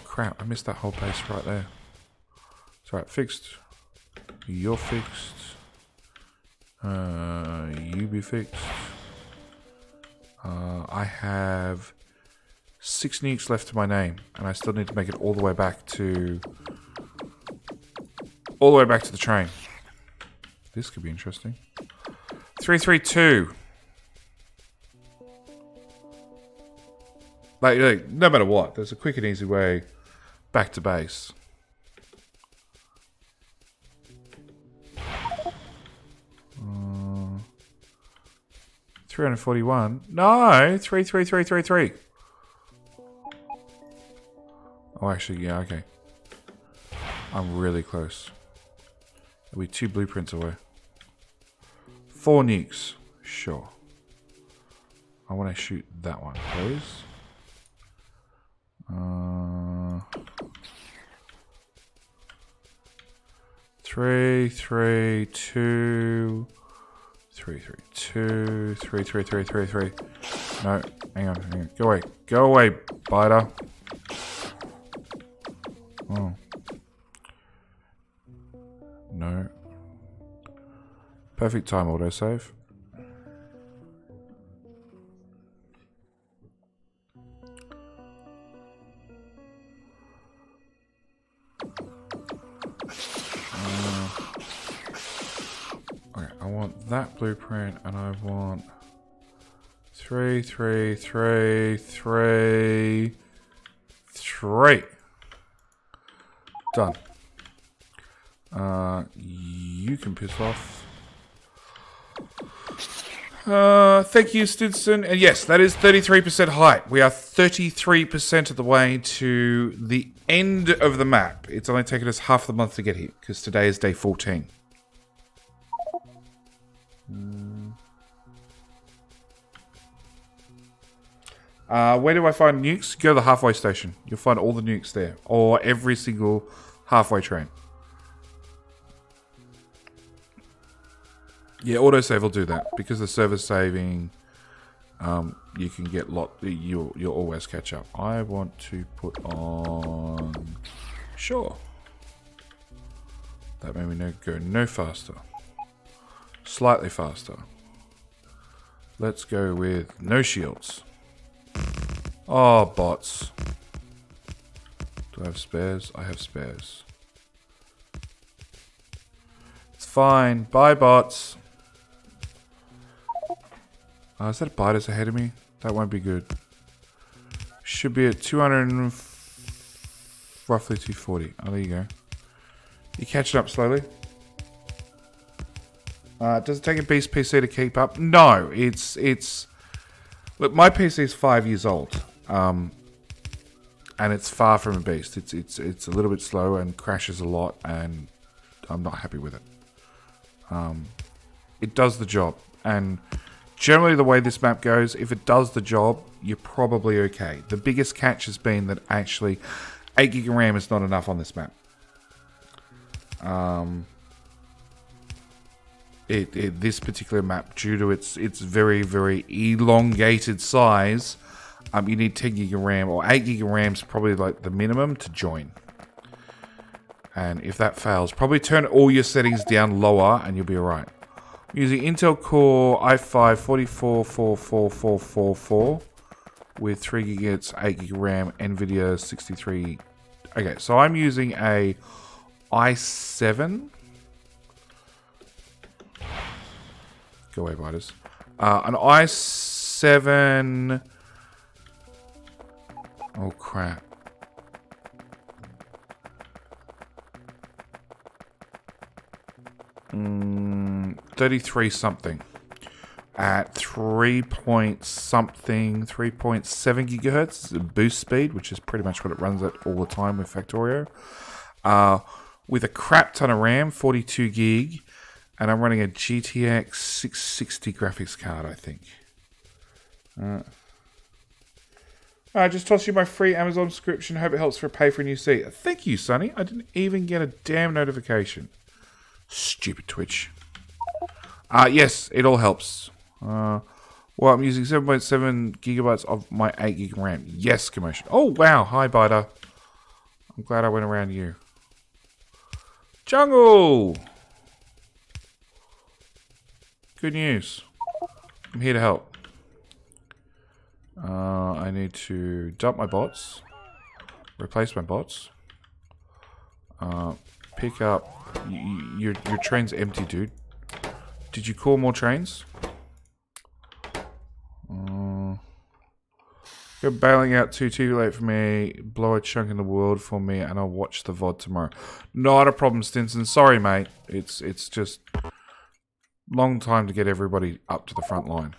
crap, I missed that whole base right there. It's alright, fixed. You're fixed. You be fixed. I have 6 nukes left to my name, and I still need to make it all the way back to the train. This could be interesting. 332. Like, no matter what, there's a quick and easy way back to base. Uh, 341. No, 33333. Oh, actually, yeah, okay. I'm really close. There'll be 2 blueprints away. 4 nukes. Sure. I want to shoot that one, please. 3, 3, 2, 3, 3, 2, 3, 3, 3, 3, 3. No, hang on. Go away, biter. Oh. No. Perfect time autosave. Okay, I want that blueprint, and I want 3, 3, 3, 3, 3. Done. You can piss off. Thank you, Stinson. And yes, that is 33% height. We are 33% of the way to the end of the map. It's only taken us half the month to get here, because today is day 14. Where do I find nukes? Go to the halfway station. You'll find all the nukes there. Or every single halfway train. Yeah, autosave will do that. Because the server's saving, you can get you'll always catch up. I want to put on... Sure. That made me go no faster. Slightly faster. Let's go with no shields. Oh, bots. Do I have spares? I have spares. It's fine. Bye, bots. Is that biters ahead of me? That won't be good. Should be at 200 and roughly 240. Oh, there you go. You catching up slowly? Does it take a beast PC to keep up? No, it's... Look, my PC is 5 years old. And it's far from a beast. It's a little bit slow and crashes a lot, and I'm not happy with it. It does the job, and generally the way this map goes, if it does the job, you're probably okay. The biggest catch has been that actually 8 gig of RAM is not enough on this map. This particular map, due to its very, very elongated size, you need 10 gig of RAM, or 8 gig of RAM is probably like the minimum to join. And if that fails, probably turn all your settings down lower and you'll be alright. I'm using Intel Core i5 444444 with 3 gigahertz, 8 gig of RAM, NVIDIA 63. Okay, so I'm using a i7. Go away, biters. An i7. Oh crap. 33 something at 3.7 gigahertz boost speed, which is pretty much what it runs at all the time with Factorio. With a crap ton of RAM, 42 gig, and I'm running a GTX 660 graphics card, I think. I just tossed you my free Amazon subscription. Hope it helps for a pay for a new seat. Thank you, Sonny. I didn't even get a damn notification. Stupid Twitch. Yes, it all helps. Well, I'm using 7.7 gigabytes of my 8 gig RAM. Yes, commotion. Oh, wow. Hi, Biter. I'm glad I went around you. Jungle! Good news. I'm here to help. I need to dump my bots. Replace my bots. Pick up... Your train's empty, dude. Did you call more trains? Go bailing out too late for me. Blow a chunk in the world for me, and I'll watch the VOD tomorrow. Not a problem, Stinson. Sorry, mate. It's just long time to get everybody up to the front line.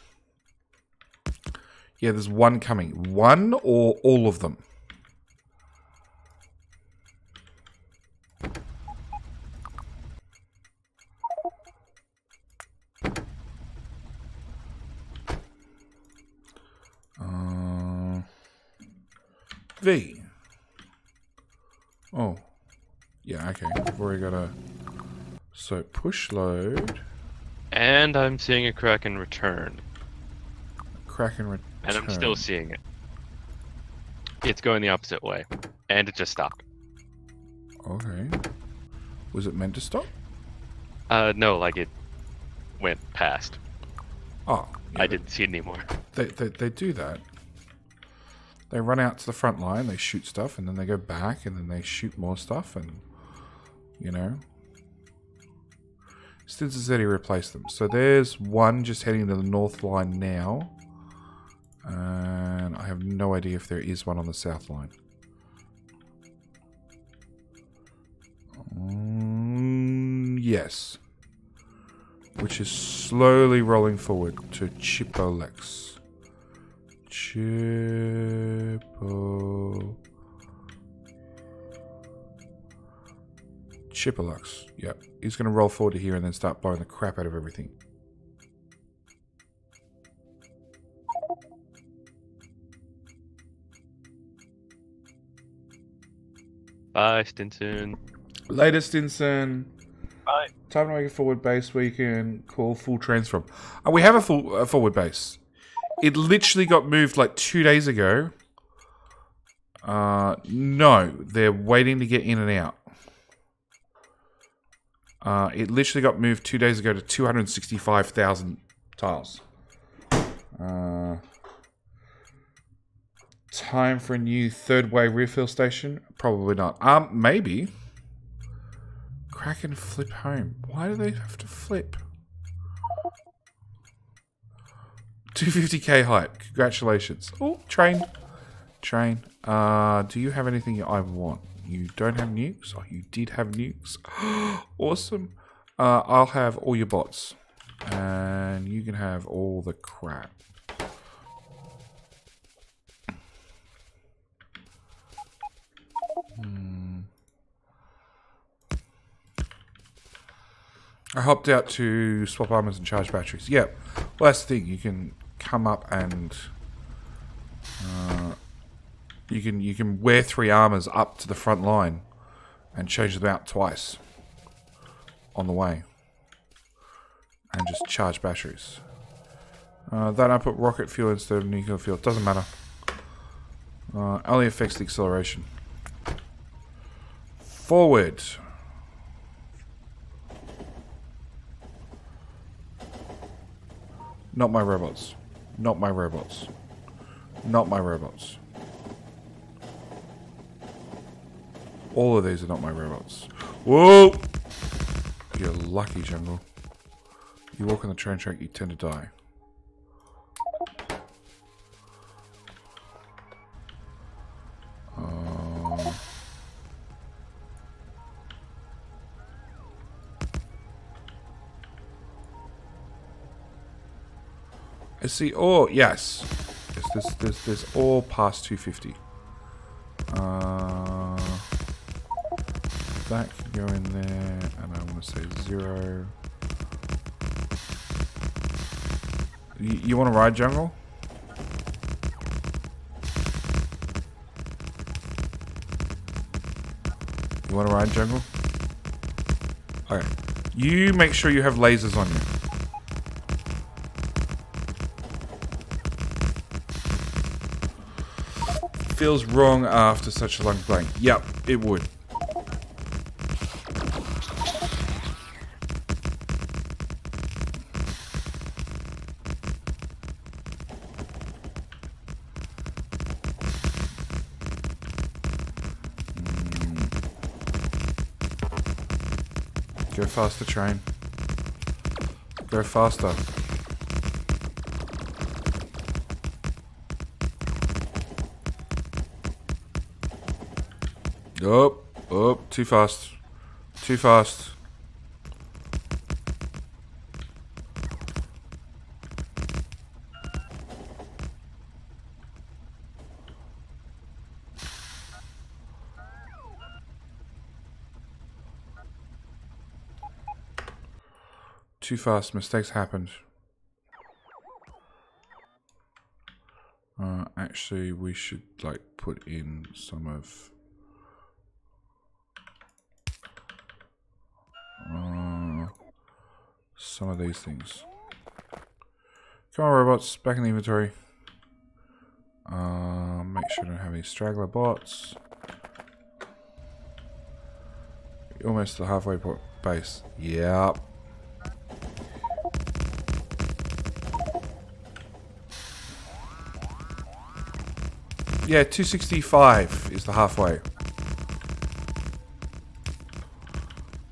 Yeah, there's one coming. One or all of them? V. Oh. Yeah, okay. I've already got a So push load. And I'm seeing a Kraken return. Kraken return. And I'm still seeing it. It's going the opposite way. And it just stopped. Okay. Was it meant to stop? No, like it went past. Oh. Yeah, I didn't see it anymore. They do that. They run out to the front line, they shoot stuff, and then they go back, and then they shoot more stuff, and, you know. Stinson said he replaced them. So there's one just heading to the north line now. And I have no idea if there is one on the south line. Yes. Which is slowly rolling forward to Chipolex. Chipolux. Yep. He's going to roll forward to here and then start blowing the crap out of everything. Bye, Stinson. Later, Stinson. Bye. Time to make a forward base where you can call full trains from. We have a full forward base. It literally got moved like 2 days ago. No, they're waiting to get in and out. It literally got moved 2 days ago to 265,000 tiles. Time for a new third wave refill station? Probably not. Maybe. Kraken flip home. Why do they have to flip? 250k hype. Congratulations. Oh, train. Train. Do you have anything I want? You don't have nukes? Oh, you did have nukes. Awesome. I'll have all your bots. And you can have all the crap. I hopped out to swap armors and charge batteries. Yep. Well, that's the thing. You can come up and you can wear 3 armors up to the front line and change them out twice on the way, and just charge batteries. Then I put rocket fuel instead of nuclear fuel. Doesn't matter. Only affects the acceleration. Forward. Not my robots. Not my robots. Not my robots. All of these are not my robots. Whoa! You're lucky, jungle. You walk on the train track, you tend to die. I see. Oh, yes. Yes, there's all past 250. That can go in there, and I want to say 0. You want to ride jungle? You want to ride jungle? Okay. You make sure you have lasers on you. Feels wrong after such a long blank. Yep, it would. Go faster, train. Go faster. Oh, oh, too fast. Too fast. Too fast. Mistakes happened. Actually, we should like put in some of. some of these things. Come on, robots, back in the inventory. Make sure I don't have any straggler bots. Almost the halfway point base. Yep. Yeah, 265 is the halfway.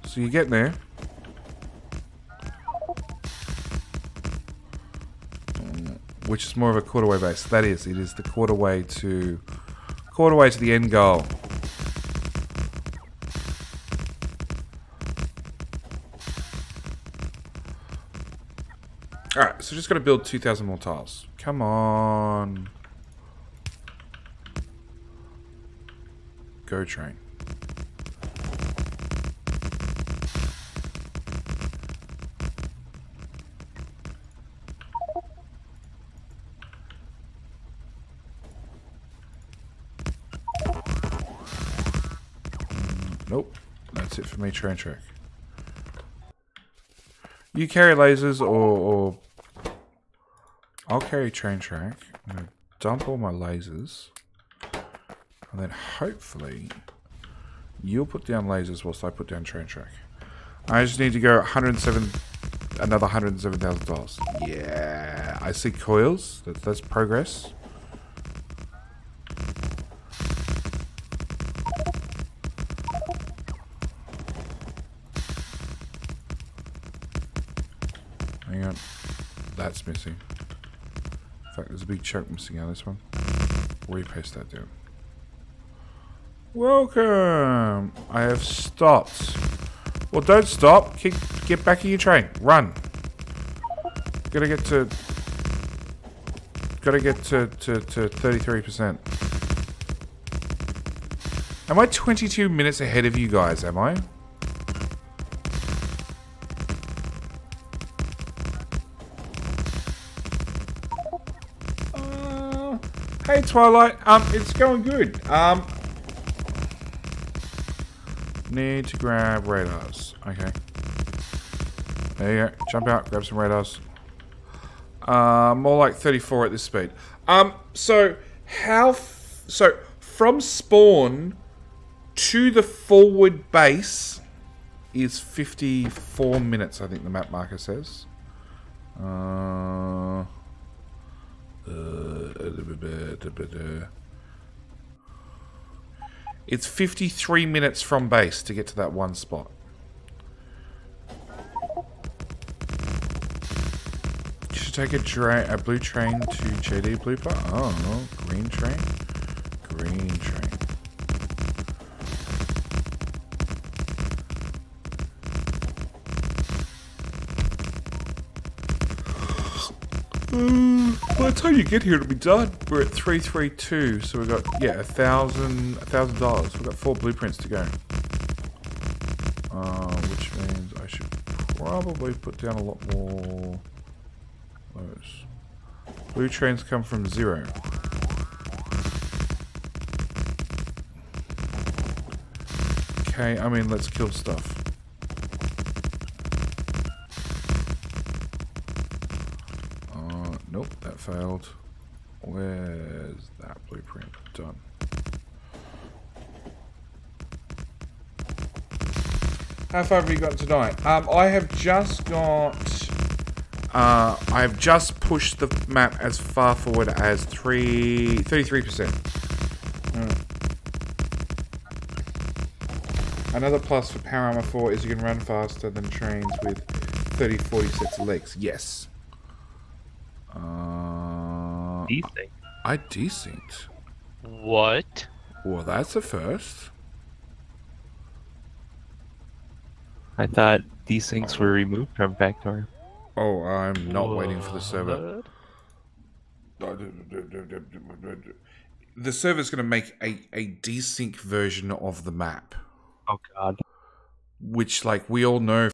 So you're getting there. Which is more of a quarterway base. That is. It is the quarterway to the end goal. Alright, so just got to build 2,000 more tiles. Come on. Go train. Nope. That's it for me, train track. You carry lasers or I'll carry train track. I'm going to dump all my lasers. And then hopefully you'll put down lasers whilst I put down train track. I just need to go another $107,000. Yeah, I see coils. That's progress. Hang on, that's missing. In fact, there's a big chunk missing out of this one. Repaste that down. Welcome! I have stopped. Well, don't stop. Get back in your train. Run. Gotta get to 33%. Am I 22 minutes ahead of you guys, am I? Hey Twilight, it's going good. Need to grab radars. Okay. There you go. Jump out, grab some radars. More like 34 at this speed. So from spawn to the forward base is 54 minutes, I think the map marker says. It's 53 minutes from base to get to that one spot. You should take a blue train to JD Blooper. Oh, no. Green train. Green train. By the time you get here, it'll be done. We're at 332, so we've got $1,000. We've got 4 blueprints to go. Which means I should probably put down a lot more. Those blue trains come from 0. Okay, I mean, let's kill stuff. Nope, that failed. Where's that blueprint? Done. How far have you got tonight? I have just got... I have just pushed the map as far forward as 33%. Another plus for Power Armor 4 is you can run faster than trains with 30-40 sets of legs. Yes. Desync. I desynced. What? Well, that's a first. I thought desyncs were removed from Factorio. Oh, I'm not waiting for the server. The server's going to make a desync version of the map. Oh, God. Which, like, we all know